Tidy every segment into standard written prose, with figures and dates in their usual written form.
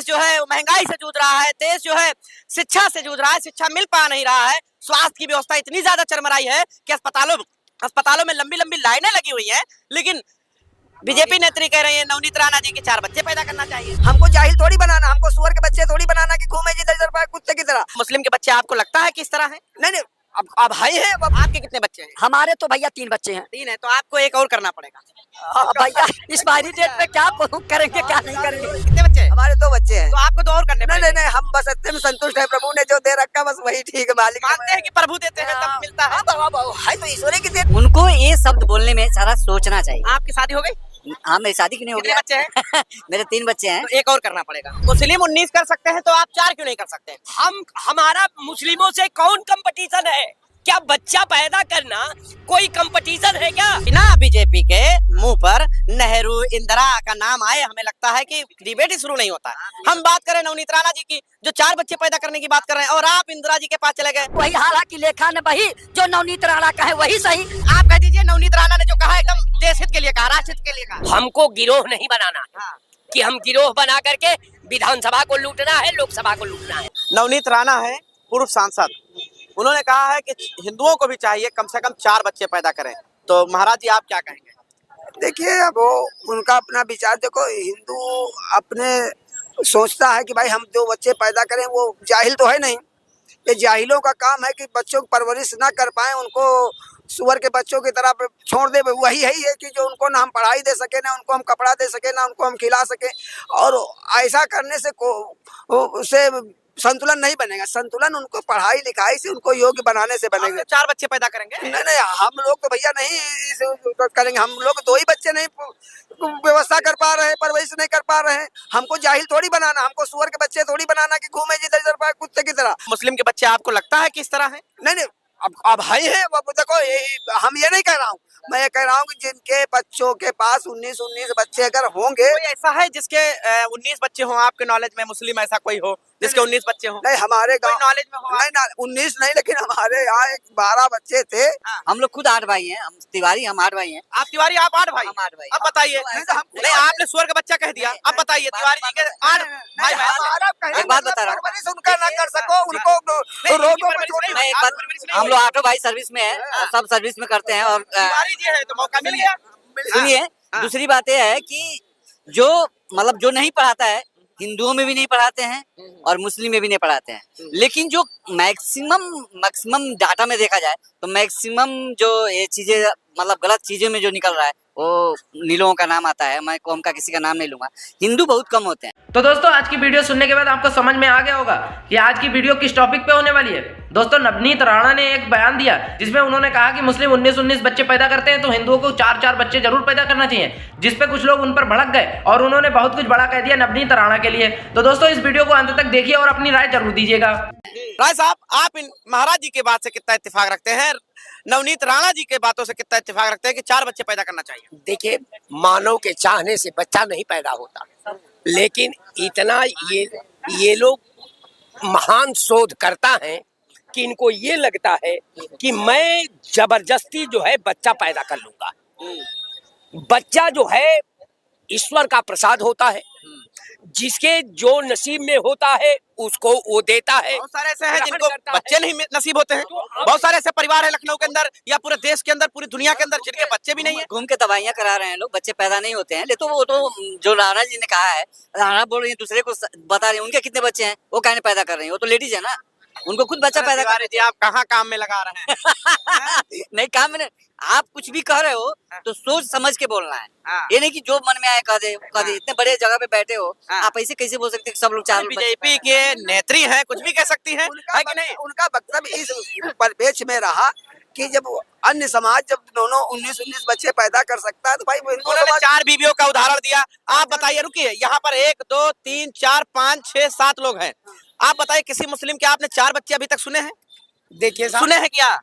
देश जो है महंगाई से जूझ रहा है, देश जो है शिक्षा से जूझ रहा है, शिक्षा मिल पा नहीं रहा है, स्वास्थ्य की व्यवस्था इतनी ज्यादा चरमराई है कि अस्पतालों में लंबी लंबी लाइनें लगी हुई हैं। लेकिन बीजेपी नेत्री कह रही है नवनीत राणा जी के 4 बच्चे पैदा करना चाहिए। हमको जाहिल थोड़ी बनाना, हमको सुअर के बच्चे थोड़ी बनाना कि घूमे जिधर जिधर पाए कुत्ते की तरह। मुस्लिम के बच्चे आपको लगता है किस तरह है? नहीं, अब भाई है। आपके कितने बच्चे हैं? हमारे तो भैया 3 बच्चे हैं। 3 है तो आपको एक और करना पड़ेगा। भैया इस बारी डेट पे क्या करेंगे क्या नहीं करेंगे। कितने बच्चे हैं? हमारे 2 बच्चे हैं। तो आपको तो और करने पड़ेंगे। नहीं, हम बस इतने में संतुष्ट है, प्रभु ने जो दे रखा बस वही ठीक है। मालिक मानते हैं कि प्रभु देते हैं तब मिलता है। है तो ईश्वर की देन। उनको ये शब्द बोलने में सारा सोचना चाहिए। आपकी शादी हो गई? हाँ, मेरी शादी क्यों नहीं हो कितने गया? बच्चे हैं? मेरे 3 बच्चे हैं। तो एक और करना पड़ेगा। मुस्लिम 19 कर सकते हैं तो आप 4 क्यों नहीं कर सकते? हमारा मुस्लिमों से कौन कंपटीशन है? क्या बच्चा पैदा करना कोई कंपटीशन है क्या? बिना बीजेपी के मुंह पर नेहरू इंदिरा का नाम आए हमें लगता है कि डिबेट ही शुरू नहीं होता है। हम बात करें नवनीत राणा जी की जो 4 बच्चे पैदा करने की बात कर रहे हैं और आप इंदिरा जी के पास चले गए। वही हालांकि लेखा ने वही जो नवनीत राणा का है वही सही। आप कह दीजिए नवनीत राणा ने जो कहा एकदम देश हित के लिए कहा, राष्ट्र हित के लिए कहा। हमको गिरोह नहीं बनाना कि हम गिरोह बना करके विधानसभा को लूटना है, लोकसभा को लूटना है। नवनीत राणा है पूर्व सांसद, उन्होंने कहा है कि हिंदुओं को भी चाहिए कम से कम 4 बच्चे पैदा करें। तो महाराज जी आप क्या कहेंगे? देखिए अब वो उनका अपना विचार। देखो हिंदू अपने सोचता है कि भाई हम 2 बच्चे पैदा करें, वो जाहिल तो है नहीं। ये जाहिलों का काम है कि बच्चों की परवरिश ना कर पाए, उनको सुअर के बच्चों की तरह छोड़ दे। वही है कि जो उनको ना हम पढ़ाई दे सके, ना उनको हम कपड़ा दे सके, ना उनको हम खिला सके। और ऐसा करने से उससे संतुलन नहीं बनेगा। संतुलन उनको पढ़ाई लिखाई से, उनको योग्य बनाने से बनेगा। 4 बच्चे पैदा करेंगे? नहीं, हम लोग तो भैया नहीं करेंगे। हम लोग 2 ही बच्चे नहीं व्यवस्था कर पा रहे हैं, परवरिश नहीं कर पा रहे हैं। हमको जाहिल थोड़ी बनाना, हमको सुअर के बच्चे थोड़ी बनाना कि घूमे जिधर जिधर पाए कुत्ते की तरह। मुस्लिम के बच्चे आपको लगता है किस तरह है? नहीं, अब भाई है। अब देखो हम ये नहीं कह रहा हूँ, मैं ये कह रहा हूँ कि जिनके बच्चों के पास 19 बच्चे अगर होंगे। कोई ऐसा है जिसके 19 बच्चे हों आपके नॉलेज में? मुस्लिम ऐसा कोई हो जिसके 19 बच्चे हों? नहीं, हमारे गांव नॉलेज में हो? नहीं, 19 नहीं, लेकिन हमारे यहाँ 12 बच्चे थे। हम लोग खुद 8 भाई हैं। हम तिवारी, हम 8 भाई हैं। आप तिवारी, आप 8 भाई? हम 8 भाई। अब बताइए। नहीं, आपने सुअर का बच्चा कह दिया, अब बताइए तिवारी जी के 8 भाई हैं। एक बात बता रहा हूँ, परवरिश उनका ना कर सको, उनको रोडों पर छोड़। मैं एक बात, हम लोग 8 भाई सर्विस में हैं और सब सर्विस में करते हैं। और तिवारी जी है तो मौका मिल गया। सुनिए, दूसरी बात यह है कि जो मतलब जो नहीं पढ़ाता है, हिंदुओं में भी नहीं पढ़ाते हैं और मुस्लिम में भी नहीं पढ़ाते हैं। लेकिन जो मैक्सिमम डाटा में देखा जाए तो मैक्सिमम जो ये चीजें मतलब गलत चीजें में जो निकल रहा है वो नीलों का नाम आता है। मैं कौम का किसी का नाम नहीं लूंगा। हिंदू बहुत कम होते हैं। तो दोस्तों आज की वीडियो सुनने के बाद आपको समझ में आ गया होगा कि आज की वीडियो किस टॉपिक पे होने वाली है। दोस्तों नवनीत राणा ने एक बयान दिया जिसमें उन्होंने कहा कि मुस्लिम 19 बच्चे पैदा करते हैं तो हिंदुओं को 4 बच्चे जरूर पैदा करना चाहिए, जिसपे कुछ लोग उन पर भड़क गए और उन्होंने बहुत कुछ बड़ा कह दिया नवनीत राणा के लिए। तो दोस्तों इस वीडियो को अंत तक देखिए और अपनी राय जरूर दीजिएगा। राय साहब, आप इन महाराज जी के बात से कितना इत्तेफाक रखते हैं? नवनीत राणा जी के बातों से कितना इत्तेफाक रखते हैं कि 4 बच्चे पैदा करना चाहिए? देखिए, मानव के चाहने से बच्चा नहीं पैदा होता, लेकिन इतना ये लोग महान शोध करता है कि इनको ये लगता है कि मैं जबरदस्ती जो है बच्चा पैदा कर लूंगा। बच्चा जो है ईश्वर का प्रसाद होता है, जिसके जो नसीब में होता है उसको वो देता है। बहुत सारे ऐसे हैं जिनको बच्चे नहीं नसीब होते हैं। बहुत सारे ऐसे परिवार है लखनऊ के अंदर या पूरे देश के अंदर, पूरी दुनिया के अंदर जिनके बच्चे भी नहीं है। घूम के दवाइयाँ करा रहे हैं लोग, बच्चे पैदा नहीं होते हैं। तो वो तो जो राणा जी ने कहा है, राणा बोल रही है, दूसरे को बता रहे हैं उनके कितने बच्चे हैं, वो कहने पैदा कर रही है। वो तो लेडीज है ना, उनको खुद बच्चा पैदा कर। जी आप कहाँ काम में लगा रहे हैं? नहीं, काम में नहीं। आप कुछ भी कह रहे हो तो सोच समझ के बोलना है। ये नहीं कि जो मन में आए कह दे। इतने बड़े जगह पे बैठे हो, आप ऐसे कैसे बोल सकते हैं सब लोग 4 बीजेपी के नेत्री हैं, कुछ भी कह सकती हैं, है कि नहीं? उनका मतलब इस परिपेक्ष में रहा कि जब अन्य समाज जब दोनों 19 बच्चे पैदा कर सकता है तो भाई उन्होंने 4 बीवियों का उदाहरण दिया। आप बताइए, रुकिए, यहाँ पर 1 2 3 4 5 6 7 लोग हैं। आप बताइए किसी मुस्लिम के आपने 4 बच्चे अभी तक सुने हैं? देखिए सुने हैं क्या?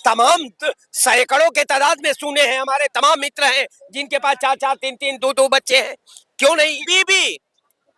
तमाम सैकड़ों के तादाद में सुने हैं। हमारे तमाम मित्र हैं जिनके पास 4 3 2 बच्चे हैं। क्यों नहीं? बीबी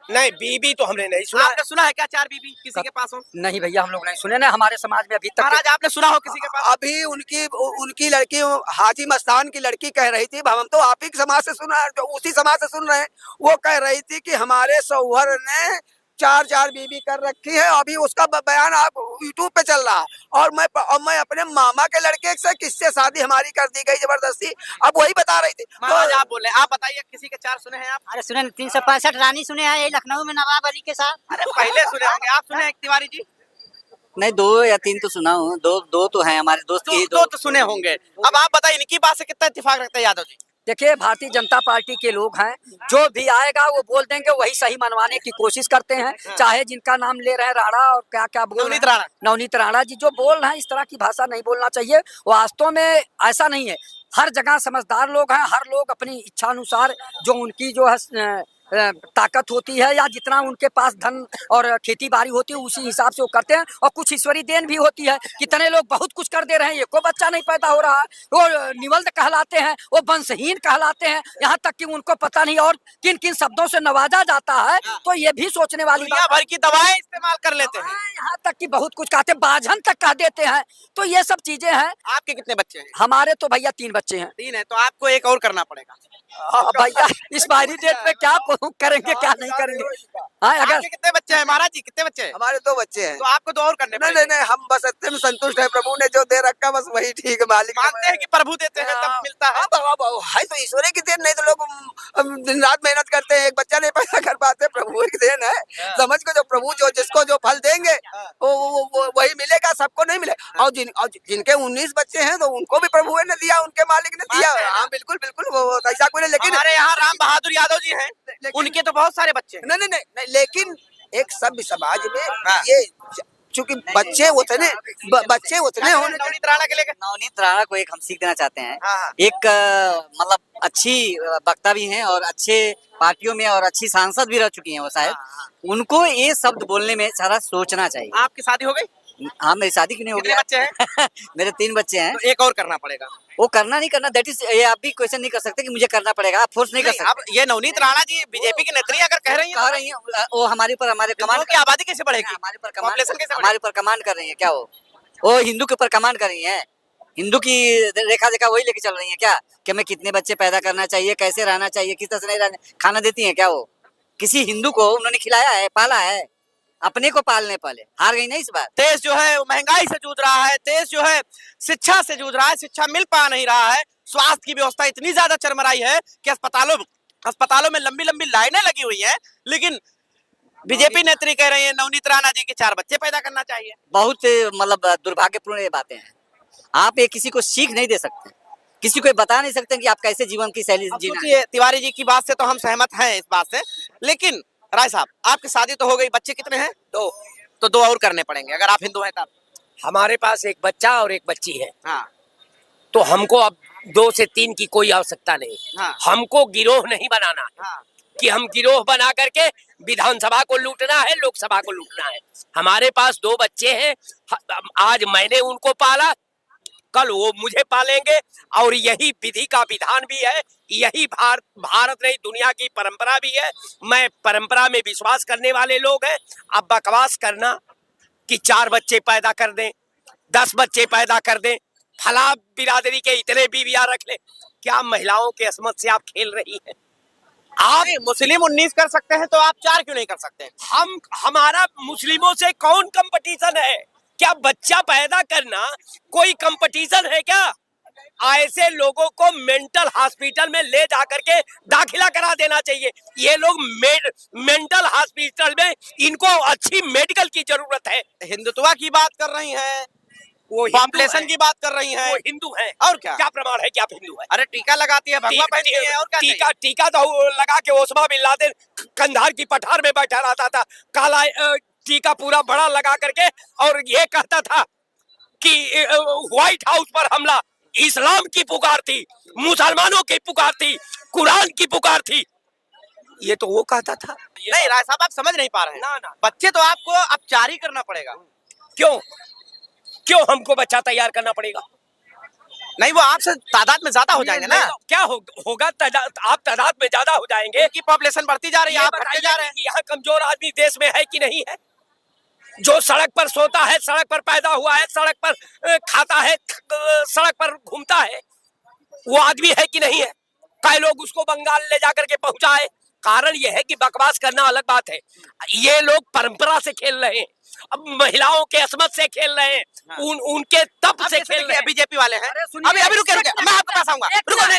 नहीं, बीबी तो हमने नहीं सुना। आपने सुना है क्या 4 बीबी किसी के पास हो? नहीं भैया, हम लोग नहीं सुने ना। हमारे समाज में अभी तक महाराज आपने सुना हो किसी के पास? अभी उनकी लड़की हाजी मस्तान की लड़की कह रही थी, हम तो आप ही समाज से सुना, उसी समाज से सुन रहे हैं। वो कह रही थी कि हमारे शौहर ने चार बीवी कर रखी है। अभी उसका बयान आप यूट्यूब पे चल रहा है। और मैं अपने मामा के लड़के से किससे शादी हमारी कर दी गई जबरदस्ती, अब वही बता रही थी। महाराज आप बोले, आप बताइए किसी के 4 सुने हैं आप? अरे सुने 365 रानी सुने हैं, ये लखनऊ में नवाब अली के साथ। अरे पहले सुने होंगे, आप सुने हैं तिवारी जी? नहीं, 2 या 3 तो सुना हूँ। दो तो हैं हमारे दोस्त के। दो तो सुने होंगे। अब आप बताइए इनकी बात से कितना इत्तेफाक रखते हैं यादव जी? देखिए, भारतीय जनता पार्टी के लोग हैं, जो भी आएगा वो बोल देंगे, वही सही मनवाने की कोशिश करते हैं। चाहे जिनका नाम ले रहे हैं राणा और क्या क्या बोल नवनीत राणा। नवनीत राणा जी जो बोल रहे हैं, इस तरह की भाषा नहीं बोलना चाहिए। वास्तव में ऐसा नहीं है। हर जगह समझदार लोग हैं, हर लोग अपनी इच्छा अनुसार जो उनकी जो है ताकत होती है या जितना उनके पास धन और खेती बाड़ी होती है उसी हिसाब से वो करते हैं। और कुछ ईश्वरी देन भी होती है। कितने लोग बहुत कुछ कर दे रहे हैं, ये कोई बच्चा नहीं पैदा हो रहा है, वो निवल्द कहलाते हैं, वो वंशहीन कहलाते हैं। यहाँ तक कि उनको पता नहीं और किन किन शब्दों से नवाजा जाता है। तो ये भी सोचने वाली दुनिया भर की दवाएं इस्तेमाल कर लेते हैं। यहाँ तक कि बहुत कुछ कहते हैं, बाझन तक कह देते हैं। तो ये सब चीजें हैं। आपके कितने बच्चे हैं? हमारे तो भैया 3 बच्चे हैं। 3 है तो आपको एक और करना पड़ेगा। भैया इस बारी डेट पे क्या करेंगे क्या नहीं करेंगे। हाँ, अगर आपके कितने बच्चे हैं महाराज जी, कितने बच्चे हैं? हमारे 2 बच्चे हैं। तो आपको 2 और करने नहीं पड़ेंगे। नहीं नहीं, हम बस इतने में संतुष्ट है। प्रभु ने जो दे रखा बस वही ठीक है। मालिक मानते हैं कि प्रभु देते हैं तब मिलता है। है तो ईश्वर की देन। नहीं तो लोग दिन रात मेहनत करते हैं, एक बच्चा नहीं पैदा कर पाते। प्रभु की देन है। समझ को जो प्रभु जो जिसको जो फल देंगे वो वही मिलेगा, सबको नहीं मिले। और जिनके 19 बच्चे हैं तो उनको भी प्रभु ने दिया, उनके मालिक ने दिया। हाँ बिल्कुल बिल्कुल, वो ऐसा कोई नहीं। लेकिन हमारे यहाँ राम बहादुर यादव जी हैं, उनके तो बहुत सारे बच्चे हैं। नहीं नहीं नहीं, लेकिन एक सभ्य समाज में ये चूंकि बच्चे उतने होने नवनीत राणा के लेकर नवनीत राणा को एक हम सीख देना चाहते हैं। हाँ। एक मतलब अच्छी वक्ता भी हैं और अच्छे पार्टियों में और अच्छी सांसद भी रह चुकी हैं वो शायद। उनको ये शब्द बोलने में सारा सोचना चाहिए। आपकी शादी हो गई? हाँ, मेरी शादी क्यों नहीं हो कितने गई? बच्चे हैं? मेरे 3 बच्चे हैं। तो एक और करना पड़ेगा। वो करना नहीं करना, दैट इज, ये आप भी क्वेश्चन नहीं कर सकते कि मुझे करना पड़ेगा। आप फोर्स नहीं कर नहीं, अब सकते। ये नवनीत राणा जी बीजेपी की नेत्री अगर कह रही कह रही हैं वो हमारे ऊपर, हमारे हिंदुओं की आबादी कैसे बढ़ेगी? हमारे ऊपर Population कैसे हमारे ऊपर कमांड कर रही है क्या? वो हिंदू के ऊपर कमांड कर रही है। हिंदू की रेखा देखा वही लेके चल रही है क्या, कि हमें कितने बच्चे पैदा करना चाहिए, कैसे रहना चाहिए, किस तरह से नहीं रहना, खाना देती है क्या? वो किसी हिंदू को उन्होंने खिलाया है, पाला है? अपने को पालने पहले हार गई ना इस बार। देश जो है वो महंगाई से जूझ रहा है, देश जो है शिक्षा से जूझ रहा है, शिक्षा मिल पा नहीं रहा है। स्वास्थ्य की व्यवस्था इतनी ज्यादा चरमराई है कि अस्पतालों में लंबी लंबी लाइनें लगी हुई हैं। लेकिन बीजेपी नेत्री कह रही है नवनीत राणा जी के 4 बच्चे पैदा करना चाहिए। बहुत मतलब दुर्भाग्यपूर्ण ये बातें हैं। आप ये किसी को सीख नहीं दे सकते, किसी को ये बता नहीं सकते कि आप कैसे जीवन की शैली अब जीना है। सोचिए, तिवारी जी की बात से तो हम सहमत हैं इस बात से, लेकिन राय साहब आपकी शादी तो हो गई, बच्चे कितने हैं? 2। तो 2 और करने पड़ेंगे अगर आप हिंदू हैं तब। हमारे पास एक बच्चा और एक बच्ची है। हाँ तो हमको अब 2 से 3 की कोई आवश्यकता नहीं। हाँ। हमको गिरोह नहीं बनाना हाँ। कि हम गिरोह बना करके विधानसभा को लूटना है, लोकसभा को लूटना है। हमारे पास 2 बच्चे हैं। आज मैंने उनको पाला, कल वो मुझे पालेंगे। और यही विधि का विधान भी है, यही भारत नहीं दुनिया की परंपरा भी है। मैं परंपरा में विश्वास करने वाले लोग हैं। अब बकवास करना कि 4 बच्चे पैदा कर दें, 10 बच्चे पैदा कर दें, फला बिरादरी के इतने बीवियां रख ले, क्या महिलाओं के असमत से आप खेल रही हैं? आप मुस्लिम 19 कर सकते हैं तो आप 4 क्यों नहीं कर सकते? हमारा मुस्लिमों से कौन कंपटीशन है? क्या बच्चा पैदा करना कोई कंपटीशन है क्या? ऐसे लोगों को मेंटल हॉस्पिटल में ले जाकर के दाखिला करा देना चाहिए। ये लोग मेंटल हॉस्पिटल में, इनको अच्छी मेडिकल की जरूरत है। हिंदुत्व की बात कर रही हैं, वो पॉपुलेशन की बात कर रही हैं, वो हिंदू है। और क्या? क्या प्रमाण है कि आप हिंदू है? अरे टीका लगाती है, भगवा पहनती है, और क्या चाहिए? टीका तो लगा के ओसामा बिन लादेन कंधार की पठार में बैठा रहता था, काला टीका पूरा बड़ा लगा करके, और ये कहता था कि व्हाइट हाउस पर हमला इस्लाम की पुकार थी, मुसलमानों की पुकार थी, कुरान की पुकार थी। ये तो वो कहता था। नहीं राय साहब आप समझ नहीं पा रहे हैं। ना। बच्चे तो आपको अब 4 ही करना पड़ेगा। क्यों हमको बच्चा तैयार करना पड़ेगा? नहीं वो आपसे तादाद में ज्यादा हो जाएंगे ना। क्या होगा? आप तादाद में ज्यादा हो जाएंगे। की पॉपुलेशन बढ़ती जा रही है, आप घटते जा रहे हैं। यहाँ कमजोर आदमी देश में है कि नहीं है? जो सड़क पर सोता है, सड़क पर पैदा हुआ है, सड़क पर खाता है, सड़क पर घूमता है, वो आदमी है कि नहीं है? कई लोग उसको बंगाल ले जाकर के पहुंचाए, कारण यह है कि बकवास करना अलग बात है, ये लोग परंपरा से खेल रहे हैं, अब महिलाओं के असमत से खेल रहे हैं, उनके तप से खेल रहे हैं। बीजेपी वाले हैं, अभी रुके मैं आपके पास आऊंगा, रुको, नहीं,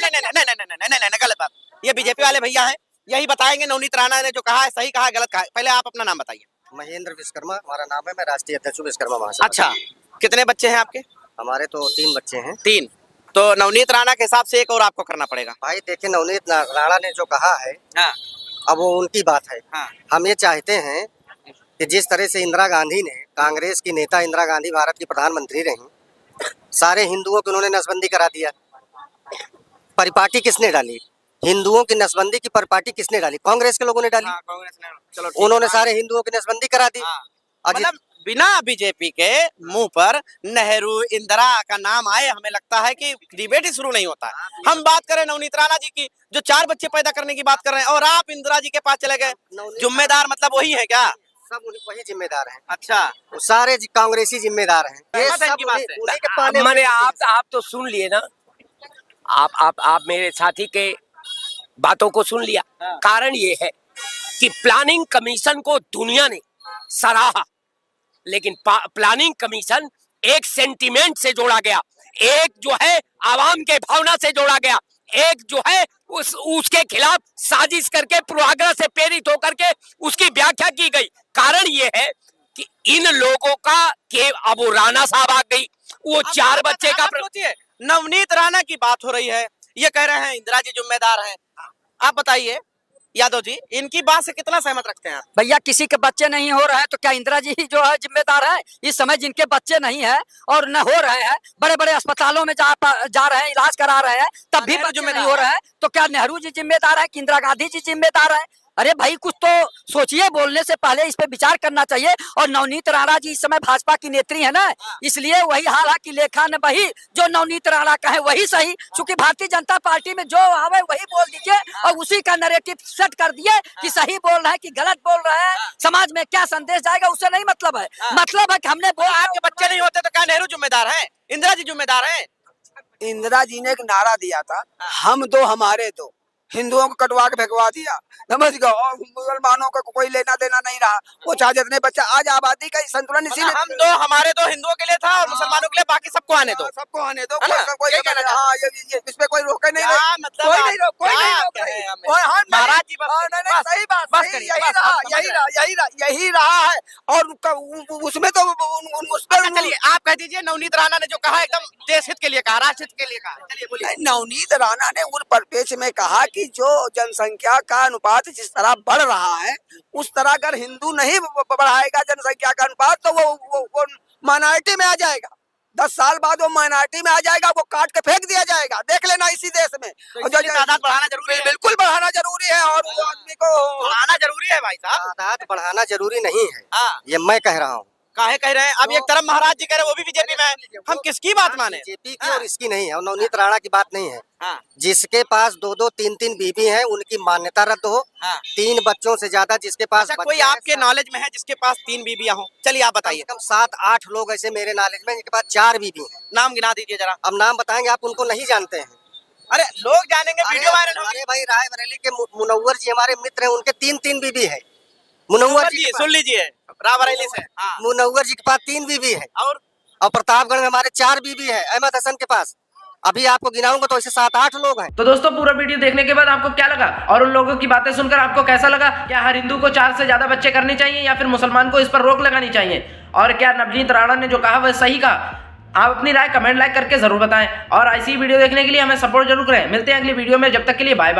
गलत बात। ये बीजेपी वाले भैया हैं, यही बताएंगे नवनीत राणा ने जो कहा है सही कहा है गलत कहा है। पहले आप अपना नाम बताइए। महेंद्र विश्वकर्मा हमारा नाम है, मैं राष्ट्रीय अध्यक्ष हूं विश्वकर्मा महासभा। अच्छा, कितने बच्चे हैं आपके? हमारे तो 3 बच्चे हैं। 3। तो नवनीत राणा के हिसाब से एक और आपको करना पड़ेगा। भाई देखिए, नवनीत राणा ने जो कहा है, हाँ। अब वो उनकी बात है। हाँ। हम ये चाहते हैं कि जिस तरह से इंदिरा गांधी ने, कांग्रेस की नेता इंदिरा गांधी भारत की प्रधानमंत्री रही, सारे हिंदुओं की उन्होंने नसबंदी करा दिया। परिपाटी किसने डाली? हिंदुओं की नसबंदी की परिपाटी किसने डाली? कांग्रेस के लोगों ने डाली। कांग्रेस ने, चलो उन्होंने सारे हिंदुओं की नसबंदी करा दी। मतलब बिना बीजेपी के मुंह पर नेहरू इंदिरा का नाम आए, हमें लगता है कि डिबेट ही शुरू नहीं होता है। हम बात करें नवनीत राणा जी की, जो 4 बच्चे पैदा करने की बात कर रहे हैं, और आप इंदिरा जी के पास चले गए। जिम्मेदार मतलब वही है क्या? सब वही जिम्मेदार हैं। अच्छा, सारे कांग्रेसी जिम्मेदार हैं। ये सब उन्हीं के पाले। मैंने आप तो सुन लिए ना, आप मेरे साथी के बातों को सुन लिया। कारण ये है कि प्लानिंग कमीशन को दुनिया ने सराहा, लेकिन प्लानिंग कमीशन एक सेंटीमेंट से जोड़ा गया, एक जो है आवाम के भावना से जोड़ा गया, एक जो है उसके खिलाफ साजिश करके पूर्वाग्रह से प्रेरित होकर के उसकी व्याख्या की गई। कारण ये है कि इन लोगों का के अब वो राणा साहब आ गई, वो 4 बच्चे का नवनीत राणा की बात हो रही है, ये कह रहे हैं इंदिरा जी जिम्मेदार हैं। आप बताइए यादव जी, इनकी बात से कितना सहमत रखते हैं आप? भैया किसी के बच्चे नहीं हो रहे हैं तो क्या इंदिरा जी ही जो है जिम्मेदार है? इस समय जिनके बच्चे नहीं है और न हो रहे हैं, बड़े बड़े अस्पतालों में जा रहे हैं, इलाज करा रहे हैं, तब भी बच्चे नहीं हो रहे हैं, तो क्या नेहरू जी जिम्मेदार है कि इंदिरा गांधी जी जिम्मेदार है? अरे भाई कुछ तो सोचिए, बोलने से पहले इस पे विचार करना चाहिए। और नवनीत राणा जी इस समय भाजपा की नेत्री है ना, इसलिए वही हाल है कि लेखा न बही, जो नवनीत राणा कहे वही सही। क्योंकि भारतीय जनता पार्टी में जो आवे वही बोल दीजिए और उसी का नैरेटिव सेट कर दिए कि सही बोल रहे हैं कि गलत बोल रहे हैं, समाज में क्या संदेश जाएगा उससे नहीं मतलब है। मतलब है कि हमने आपके बच्चे नहीं होते तो क्या नेहरू जिम्मेदार है, इंदिरा जी जिम्मेदार है? इंदिरा जी ने एक नारा दिया था, हम दो हमारे दो, हिंदुओं को कटवा के फेंकवा दिया, समझ गए, और मुसलमानों का कोई लेना देना नहीं रहा। वो चाहे जितने बच्चा, आज आबादी का संतुलन इसी में, हम दो हमारे दो हिंदुओं के लिए था और मुसलमानों के लिए, बाकी सबको आने दो, सबको आने दो, कोई इस पे कोई रोके नहीं, मतलब महाराज जी सही बात, यही रहा है। और उसमें तो चलिए आप कह दीजिए, नवनीत राणा ने जो कहा एकदम देश हित के लिए कहा, राष्ट्र हित के लिए कहा, चलिए बोलिए। नवनीत राणा ने उस परिपेक्ष में कहा कि जो जनसंख्या का अनुपात जिस तरह बढ़ रहा है, उस तरह अगर हिंदू नहीं बढ़ाएगा जनसंख्या का अनुपात, तो वो माइनॉरिटी में आ जाएगा। 10 साल बाद वो माइनॉरिटी में आ जाएगा, वो काट के फेंक दिया जाएगा। देख लेना इसी देश में। तो जो तादाद बढ़ाना जरूरी है, बिल्कुल बढ़ाना जरूरी है, और वो आदमी को बढ़ाना जरूरी है भाई साहब। तादाद बढ़ाना जरूरी नहीं है, हाँ। ये मैं कह रहा हूँ। काहे कह रहे हैं? अब एक तरफ महाराज जी कह रहे हैं, वो भी बीजेपी में है, हम किसकी बात माने? बीजेपी की और इसकी नहीं है, और नवनीत राणा की बात नहीं है। हाँ। जिसके पास 2-2, 3-3 बीबी हैं, उनकी मान्यता रद्द हो। हाँ। 3 बच्चों से ज्यादा जिसके पास अच्छा, कोई आपके नॉलेज में है जिसके पास 3 बीबियां हो? चलिए आप बताइए। कम 7-8 लोग ऐसे मेरे नॉलेज में जिनके पास 4 बीबी हैं। नाम गिना दीजिए जरा। अब नाम बताएंगे, आप उनको नहीं जानते हैं। अरे लोग जानेंगे, वीडियो वायरल होगी। हमारे भाई रायबरेली के मुनव्वर जी हमारे मित्र हैं, उनके 3-3 बीबी है। मुनव्वर जी सुन लीजिए, रायबरेली से। हाँ। मुनव्वर जी के पास 3 बीबी है, और प्रतापगढ़ में हमारे 4 बीबी है, अहमद हसन के पास। अभी आपको गिनाऊंगा तो ऐसे 7-8 लोग हैं। तो दोस्तों पूरा वीडियो देखने के बाद आपको क्या लगा और उन लोगों की बातें सुनकर आपको कैसा लगा? क्या हर हिंदू को 4 से ज्यादा बच्चे करने चाहिए या फिर मुसलमान को इस पर रोक लगानी चाहिए? और क्या नवनीत राणा ने जो कहा वह सही कहा? आप अपनी राय कमेंट लाइक करके जरूर बताएं और ऐसी वीडियो देखने के लिए हमें सपोर्ट जरूर करें। मिलते हैं अगली वीडियो में, जब तक के लिए बाय बाय।